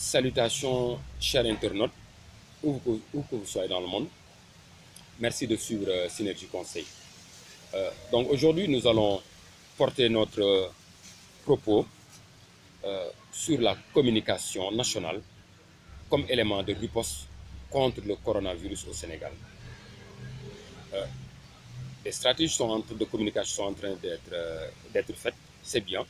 Salutations, chers internautes, où que vous soyez dans le monde. Merci de suivre Synergie Conseil. Donc aujourd'hui, nous allons porter notre propos sur la communication nationale comme élément de riposte contre le coronavirus au Sénégal. Les stratégies de communication sont en train d'être faites, c'est bien.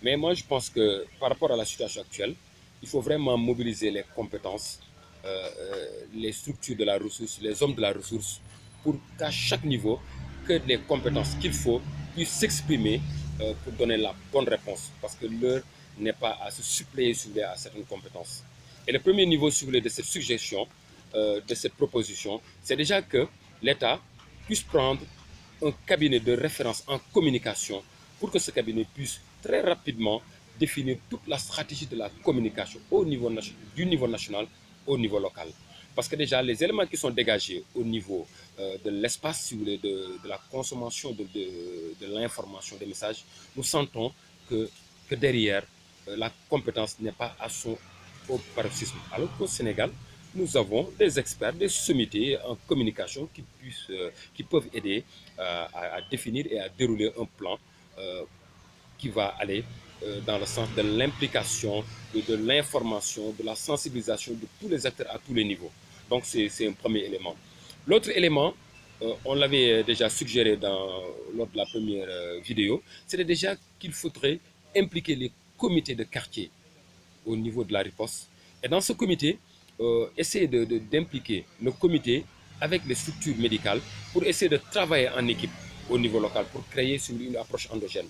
Mais moi, je pense que par rapport à la situation actuelle, il faut vraiment mobiliser les compétences, les structures de la ressource, les hommes de la ressource, pour qu'à chaque niveau, que les compétences qu'il faut puissent s'exprimer pour donner la bonne réponse. Parce que l'heure n'est pas à se suppléer à certaines compétences. Et le premier niveau de cette suggestion, de cette proposition, c'est déjà que l'État puisse prendre un cabinet de référence en communication pour que ce cabinet puisse très rapidement définir toute la stratégie de la communication du niveau national au niveau local. Parce que déjà, les éléments qui sont dégagés au niveau de l'espace, si vous voulez, de la consommation de l'information, des messages, nous sentons que derrière, la compétence n'est pas à son au paroxysme. Alors qu'au Sénégal, nous avons des experts, des sommités en communication qui peuvent aider à définir et à dérouler un plan qui va aller dans le sens de l'implication, de l'information, de la sensibilisation de tous les acteurs à tous les niveaux. Donc c'est un premier élément. L'autre élément, on l'avait déjà suggéré lors de la première vidéo, c'était déjà qu'il faudrait impliquer les comités de quartier au niveau de la riposte. Et dans ce comité, essayer d'impliquer le comité avec les structures médicales pour essayer de travailler en équipe au niveau local pour créer une approche endogène.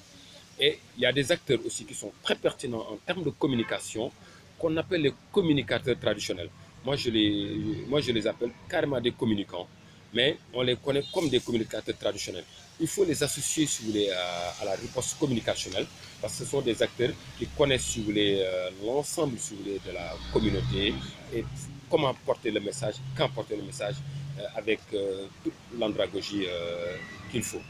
Et il y a des acteurs aussi qui sont très pertinents en termes de communication qu'on appelle les communicateurs traditionnels. Moi, je les appelle carrément des communicants, mais on les connaît comme des communicateurs traditionnels. Il faut les associer, si vous voulez, à la riposte communicationnelle, parce que ce sont des acteurs qui connaissent, si vous voulez, l'ensemble, si vous voulez, de la communauté et comment porter le message, quand porter le message, avec toute l'andragogie qu'il faut.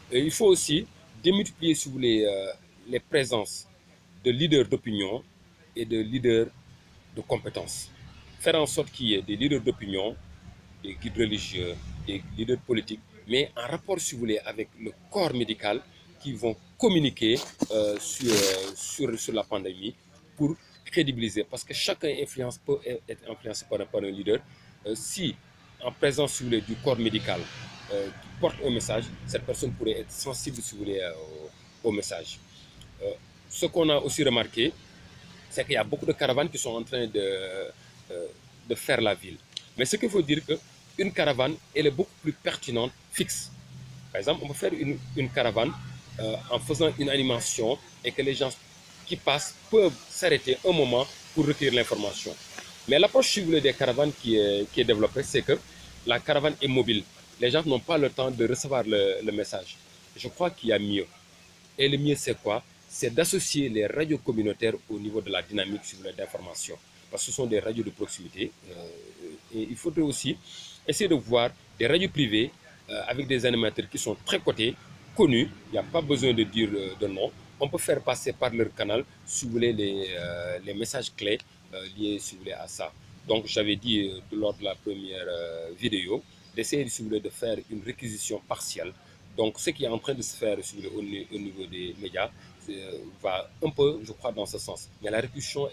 Et il faut aussi démultiplier, si vous voulez, les présences de leaders d'opinion et de leaders de compétences. Faire en sorte qu'il y ait des leaders d'opinion, des guides religieux, des leaders politiques, mais en rapport, si vous voulez, avec le corps médical qui vont communiquer sur la pandémie pour crédibiliser. Parce que chacun peut être influencé par un leader. Si, en présence, si vous voulez, du corps médical qui porte un message, cette personne pourrait être sensible, si vous voulez, au message. Ce qu'on a aussi remarqué, c'est qu'il y a beaucoup de caravanes qui sont en train de faire la ville. Mais ce qu'il faut dire qu'une caravane, elle est beaucoup plus pertinente, fixe. Par exemple, on peut faire une caravane en faisant une animation et que les gens qui passent peuvent s'arrêter un moment pour recueillir l'information. Mais l'approche, si vous voulez, des caravanes qui est développée, c'est que la caravane est mobile. Les gens n'ont pas le temps de recevoir le message. Je crois qu'il y a mieux. Et le mieux, c'est quoi? C'est d'associer les radios communautaires au niveau de la dynamique d'information. Parce que ce sont des radios de proximité. Et il faudrait aussi essayer de voir des radios privées avec des animateurs qui sont très cotés, connus. Il n'y a pas besoin de dire de nom. On peut faire passer par leur canal, si vous voulez, les messages clés liés, si vous voulez, à ça. Donc, j'avais dit lors de la première vidéo d'essayer, si vous voulez, de faire une réquisition partielle. Donc, ce qui est en train de se faire, si vous voulez, au niveau des médias va un peu, je crois, dans ce sens. Mais la réquisition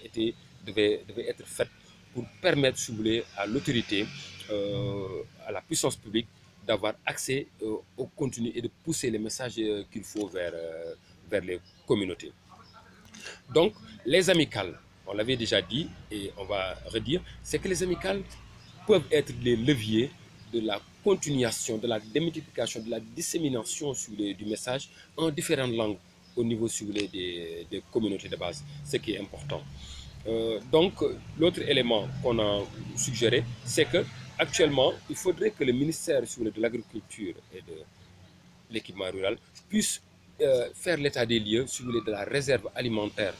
devait être faite pour permettre, si vous voulez, à l'autorité, à la puissance publique, d'avoir accès au contenu et de pousser les messages qu'il faut vers les communautés. Donc, les amicales, on l'avait déjà dit et on va redire, c'est que les amicales peuvent être les leviers de la continuation, de la démultiplication, de la dissémination du message en différentes langues au niveau, si vous voulez, des communautés de base, ce qui est important. Donc, l'autre élément qu'on a suggéré, c'est que actuellement, il faudrait que le ministère, si vous voulez, de l'Agriculture et de l'équipement rural puisse faire l'état des lieux, si vous voulez, de la réserve alimentaire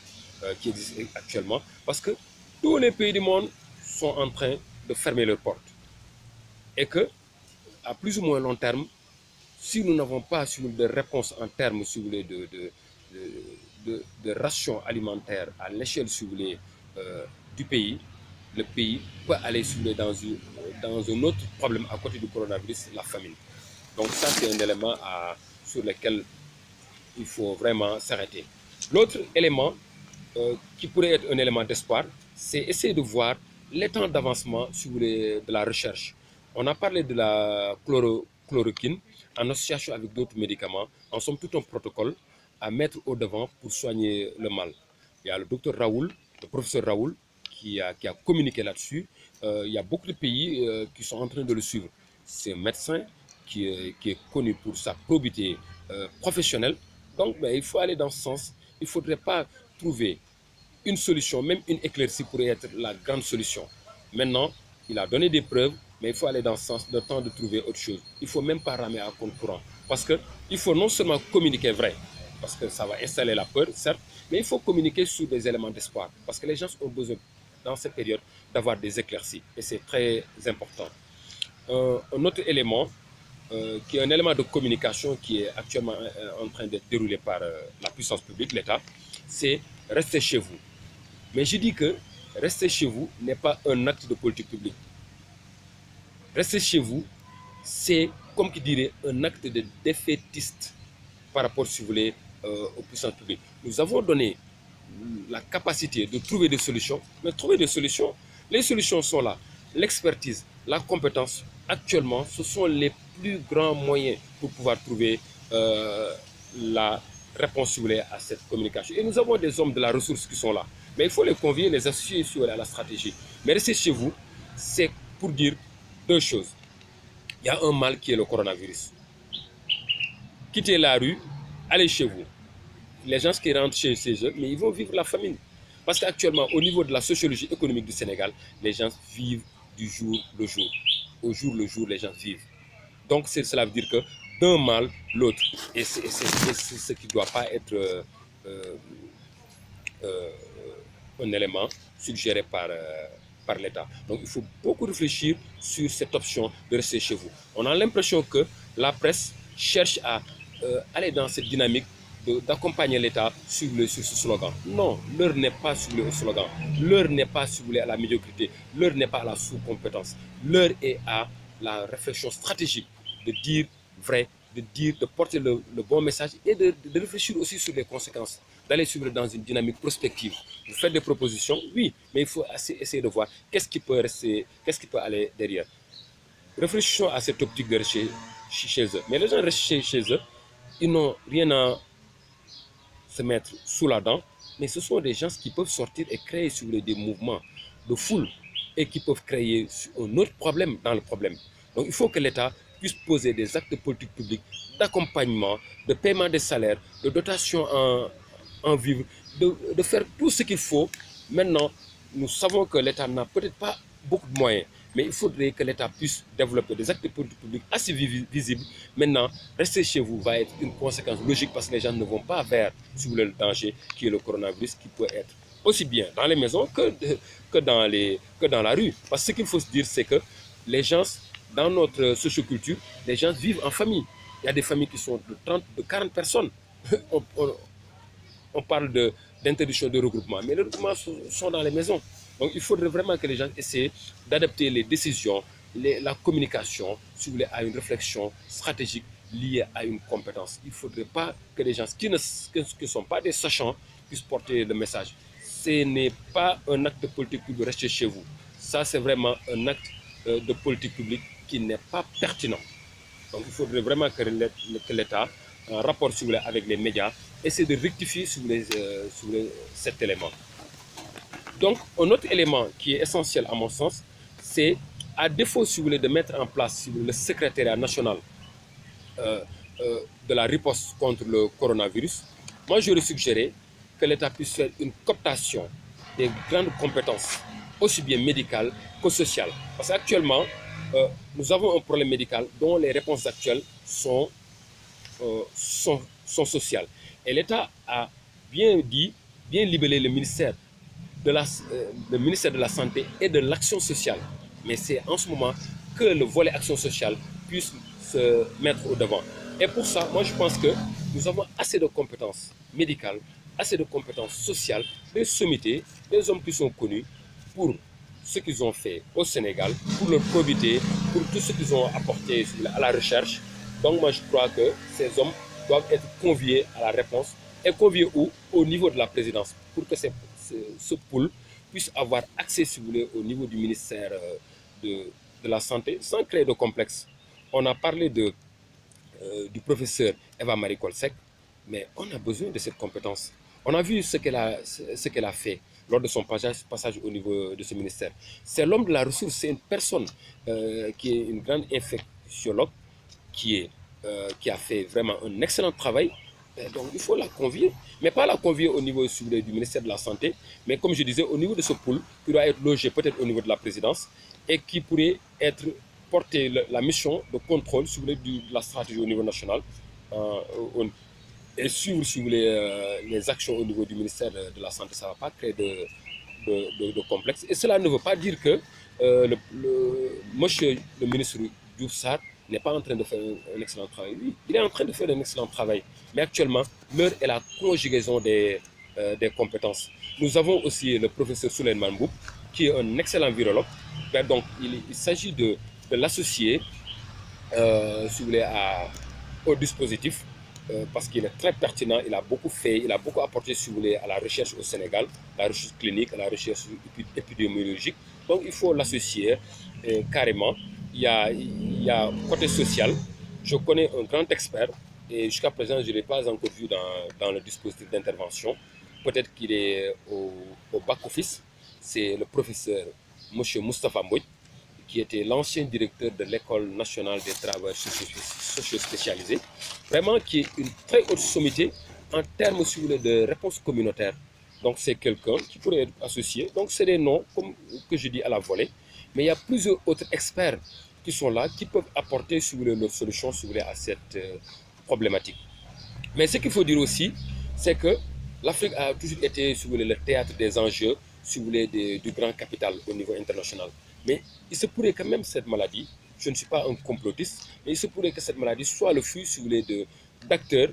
qui existe actuellement, parce que tous les pays du monde sont en train de fermer leurs portes. Et que, à plus ou moins long terme, si nous n'avons pas, si vous voulez, de réponse en termes, si vous voulez, de ration alimentaire à l'échelle, si vous voulez, du pays, le pays peut aller dans un autre problème à côté du coronavirus, la famine. Donc ça, c'est un élément sur lequel il faut vraiment s'arrêter. L'autre élément qui pourrait être un élément d'espoir, c'est essayer de voir les temps d'avancement de la recherche. On a parlé de la chloroquine en association avec d'autres médicaments. En somme, tout un protocole à mettre au devant pour soigner le mal. Il y a le docteur Raoul, le professeur Raoul, qui a communiqué là-dessus. Il y a beaucoup de pays qui sont en train de le suivre. C'est un médecin qui est connu pour sa probité professionnelle. Donc, ben, il faut aller dans ce sens. Il ne faudrait pas trouver une solution, même une éclaircie pourrait être la grande solution. Maintenant, il a donné des preuves, mais il faut aller dans ce sens, le temps de trouver autre chose. Il ne faut même pas ramer à compte courant. Parce qu'il faut non seulement communiquer vrai, parce que ça va installer la peur, certes, mais il faut communiquer sur des éléments d'espoir. Parce que les gens ont besoin, dans cette période, d'avoir des éclaircies. Et c'est très important. Un autre élément, qui est un élément de communication qui est actuellement en train d'être déroulé par la puissance publique, l'État, c'est rester chez vous. Mais je dis que rester chez vous n'est pas un acte de politique publique. Rester chez vous, c'est, comme qui dirait, un acte de défaitiste par rapport, si vous voulez, aux puissances publiques. Nous avons donné la capacité de trouver des solutions, mais trouver des solutions, les solutions sont là. L'expertise, la compétence, actuellement, ce sont les plus grands moyens pour pouvoir trouver la réponse, si vous voulez, à cette communication. Et nous avons des hommes de la ressource qui sont là. Mais il faut les convier, les associer à la stratégie. Mais rester chez vous, c'est pour dire deux choses. Il y a un mal qui est le coronavirus. Quittez la rue, allez chez vous. Les gens qui rentrent chez eux, mais ils vont vivre la famine. Parce qu'actuellement, au niveau de la sociologie économique du Sénégal, les gens vivent du jour le jour. Au jour le jour, les gens vivent. Donc cela veut dire que d'un mal, l'autre. Et c'est ce qui ne doit pas être un élément suggéré par l'État. Donc il faut beaucoup réfléchir sur cette option de rester chez vous. On a l'impression que la presse cherche à aller dans cette dynamique d'accompagner l'État sur ce slogan. Non, l'heure n'est pas sur le slogan. L'heure n'est pas, si vous voulez, à la médiocrité. L'heure n'est pas à la sous-compétence. L'heure est à la réflexion stratégique, de dire vrai, de porter le bon message et de réfléchir aussi sur les conséquences, d'aller suivre dans une dynamique prospective. Vous faites des propositions, oui, mais il faut essayer de voir qu'est-ce qui peut rester, qu'est-ce qui peut aller derrière. Réfléchissons à cette optique de rester chez eux. Mais les gens restent chez eux, ils n'ont rien à se mettre sous la dent, mais ce sont des gens qui peuvent sortir et créer, si vous voulez, des mouvements de foule et qui peuvent créer un autre problème dans le problème. Donc il faut que l'État puisse poser des actes de politique publique, d'accompagnement, de paiement des salaires, de dotation en vivres, de faire tout ce qu'il faut. Maintenant, nous savons que l'État n'a peut-être pas beaucoup de moyens, mais il faudrait que l'État puisse développer des actes de politique publique assez visibles. Maintenant, rester chez vous va être une conséquence logique parce que les gens ne vont pas vers, si vous voulez, le danger qui est le coronavirus, qui peut être aussi bien dans les maisons que dans la rue. Parce que ce qu'il faut se dire, c'est que les gens, dans notre socioculture, les gens vivent en famille. Il y a des familles qui sont de 30, de 40 personnes. On parle d'interdiction de regroupement, mais les regroupements sont dans les maisons. Donc il faudrait vraiment que les gens essaient d'adapter les décisions, la communication, si vous voulez, à une réflexion stratégique liée à une compétence. Il ne faudrait pas que les gens qui ne sont pas des sachants puissent porter le message. Ce n'est pas un acte de politique publique de rester chez vous. Ça, c'est vraiment un acte de politique publique qui n'est pas pertinent. Donc il faudrait vraiment que l'État, en rapport, si vous voulez, avec les médias, essaie de rectifier, si vous voulez, cet élément. Donc, un autre élément qui est essentiel à mon sens, c'est, à défaut, si vous voulez, de mettre en place, si vous voulez, le secrétariat national de la riposte contre le coronavirus, moi j'aurais suggéré que l'État puisse faire une cooptation des grandes compétences, aussi bien médicales que sociales. Parce qu'actuellement, nous avons un problème médical dont les réponses actuelles sont sociales. Et l'État a bien dit, bien libellé le ministère de la Santé et de l'Action sociale. Mais c'est en ce moment que le volet action sociale puisse se mettre au devant. Et pour ça, moi je pense que nous avons assez de compétences médicales, assez de compétences sociales, des sommités, des hommes qui sont connus pour ce qu'ils ont fait au Sénégal, pour leur probité, pour tout ce qu'ils ont apporté à la recherche. Donc moi je crois que ces hommes doivent être conviés à la réponse. Et conviés où? Au niveau de la présidence, pour que ce pool puisse avoir accès, si vous voulez, au niveau du ministère de la Santé, sans créer de complexe. On a parlé du professeur Eva Marie Kolsek, mais on a besoin de cette compétence. On a vu ce qu'elle a fait lors de son passage au niveau de ce ministère. C'est l'homme de la ressource, c'est une personne qui est une grande infectiologue, qui a fait vraiment un excellent travail. Donc il faut la convier, mais pas la convier au niveau du ministère de la Santé, mais comme je disais, au niveau de ce pool, qui doit être logé peut-être au niveau de la présidence, et qui pourrait être porter la mission de contrôle si vous voulez, de la stratégie au niveau national, et suivre si vous voulez, les actions au niveau du ministère de la Santé. Ça ne va pas créer de complexe. Et cela ne veut pas dire que monsieur le ministre Diouf Sarr n'est pas en train de faire un excellent travail. Oui, il est en train de faire un excellent travail. Mais actuellement, l'heure est la conjugaison des compétences. Nous avons aussi le professeur Souleymane Mboup, qui est un excellent virologue. Donc, il s'agit de l'associer, si vous voulez, au dispositif, parce qu'il est très pertinent, il a beaucoup fait, il a beaucoup apporté, si vous voulez, à la recherche au Sénégal, la recherche clinique, à la recherche épidémiologique. Donc il faut l'associer carrément. Il y a côté social, je connais un grand expert, et jusqu'à présent, je ne l'ai pas encore vu dans le dispositif d'intervention. Peut-être qu'il est au back-office. C'est le professeur M. Moustapha Mbouy, qui était l'ancien directeur de l'École nationale des travailleurs sociaux spécialisés, vraiment qui est une très haute sommité en termes, si vous voulez, de réponse communautaire. Donc c'est quelqu'un qui pourrait être associé. Donc c'est des noms, comme que je dis, à la volée. Mais il y a plusieurs autres experts qui sont là, qui peuvent apporter, si vous voulez, leur solution, si vous voulez, à cette problématique. Mais ce qu'il faut dire aussi, c'est que l'Afrique a toujours été, si vous voulez, le théâtre des enjeux, si vous voulez, du grand capital au niveau international. Mais il se pourrait que même cette maladie, je ne suis pas un complotiste, mais il se pourrait que cette maladie soit le fruit, si vous voulez, d'acteurs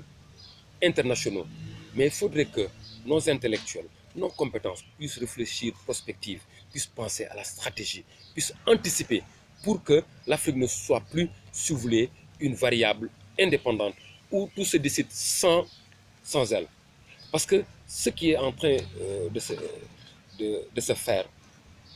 internationaux. Mais il faudrait que nos intellectuels, nos compétences puissent réfléchir prospective, puissent penser à la stratégie, puissent anticiper pour que l'Afrique ne soit plus, si vous voulez, une variable indépendante où tout se décide sans elle. Parce que ce qui est en train de se faire,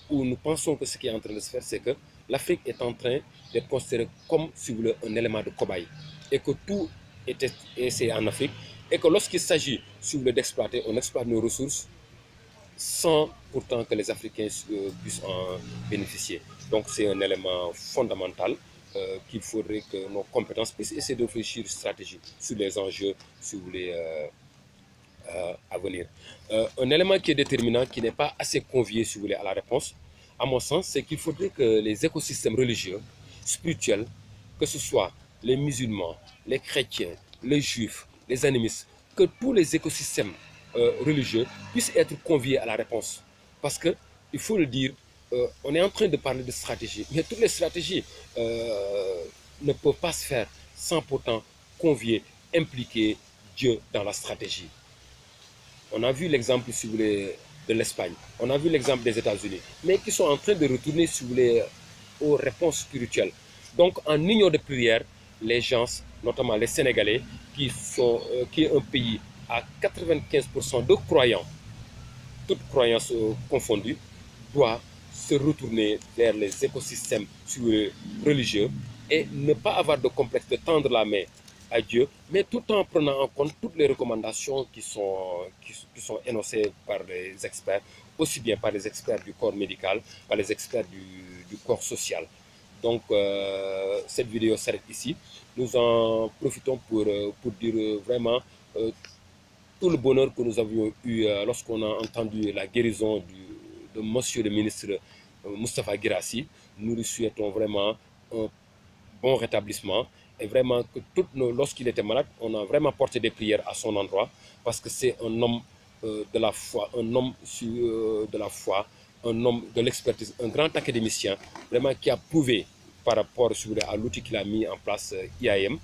où nous pensons que ce qui est en train de se faire, c'est que l'Afrique est en train d'être considérée comme, si vous voulez, un élément de cobaye. Et que tout est essayé en Afrique. Et que lorsqu'il s'agit, si vous voulez, d'exploiter, on exploite nos ressources sans pourtant que les Africains puissent en bénéficier. Donc c'est un élément fondamental qu'il faudrait que nos compétences puissent essayer de réfléchir stratégie sur les enjeux, si vous voulez, à venir. Un élément qui est déterminant, qui n'est pas assez convié, si vous voulez, à la réponse, à mon sens, c'est qu'il faudrait que les écosystèmes religieux, spirituels, que ce soit les musulmans, les chrétiens, les juifs, les animistes, que tous les écosystèmes religieux puissent être conviés à la réponse. Parce que, il faut le dire, on est en train de parler de stratégie, mais toutes les stratégies ne peuvent pas se faire sans pourtant convier, impliquer Dieu dans la stratégie. On a vu l'exemple, si vous voulez, de l'Espagne. On a vu l'exemple des États-Unis, mais qui sont en train de retourner, si vous voulez, aux réponses spirituelles. Donc, en union de prière, les gens, notamment les Sénégalais, qui est un pays à 95% de croyants, toutes croyances confondues, doivent se retourner vers les écosystèmes religieux et ne pas avoir de complexe de tendre la main à Dieu, mais tout en prenant en compte toutes les recommandations qui sont énoncées par les experts, aussi bien par les experts du corps médical, par les experts du corps social. Donc, cette vidéo s'arrête ici. Nous en profitons pour dire vraiment tout le bonheur que nous avions eu lorsqu'on a entendu la guérison de monsieur le ministre Moustapha Guirassy. Nous lui souhaitons vraiment un bon rétablissement et vraiment que lorsqu'il était malade, on a vraiment porté des prières à son endroit parce que c'est un homme de la foi, un homme de la foi, un homme de l'expertise, un grand académicien, vraiment qui a prouvé par rapport à l'outil qu'il a mis en place, IAM,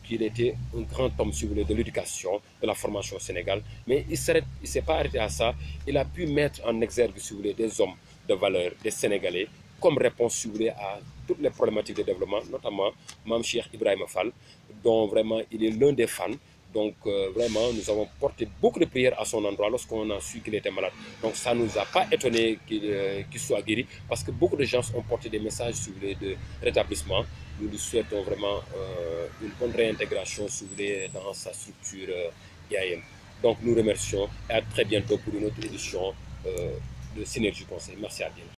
qu'il était un grand homme, si vous voulez, de l'éducation, de la formation au Sénégal. Mais il ne s'est pas arrêté à ça. Il a pu mettre en exergue, si vous voulez, des hommes de valeur, des Sénégalais, comme réponse, si vous voulez, à toutes les problématiques de développement, notamment Mam Cheikh Ibrahim Fall, dont vraiment il est l'un des fans. Donc vraiment, nous avons porté beaucoup de prières à son endroit lorsqu'on a su qu'il était malade. Donc ça ne nous a pas étonné qu'il soit guéri, parce que beaucoup de gens ont porté des messages, si vous voulez, de rétablissement. Nous lui souhaitons vraiment une bonne réintégration, si vous voulez, dans sa structure IAM. Donc nous remercions et à très bientôt pour une autre édition de Synergie Conseil. Merci à vous.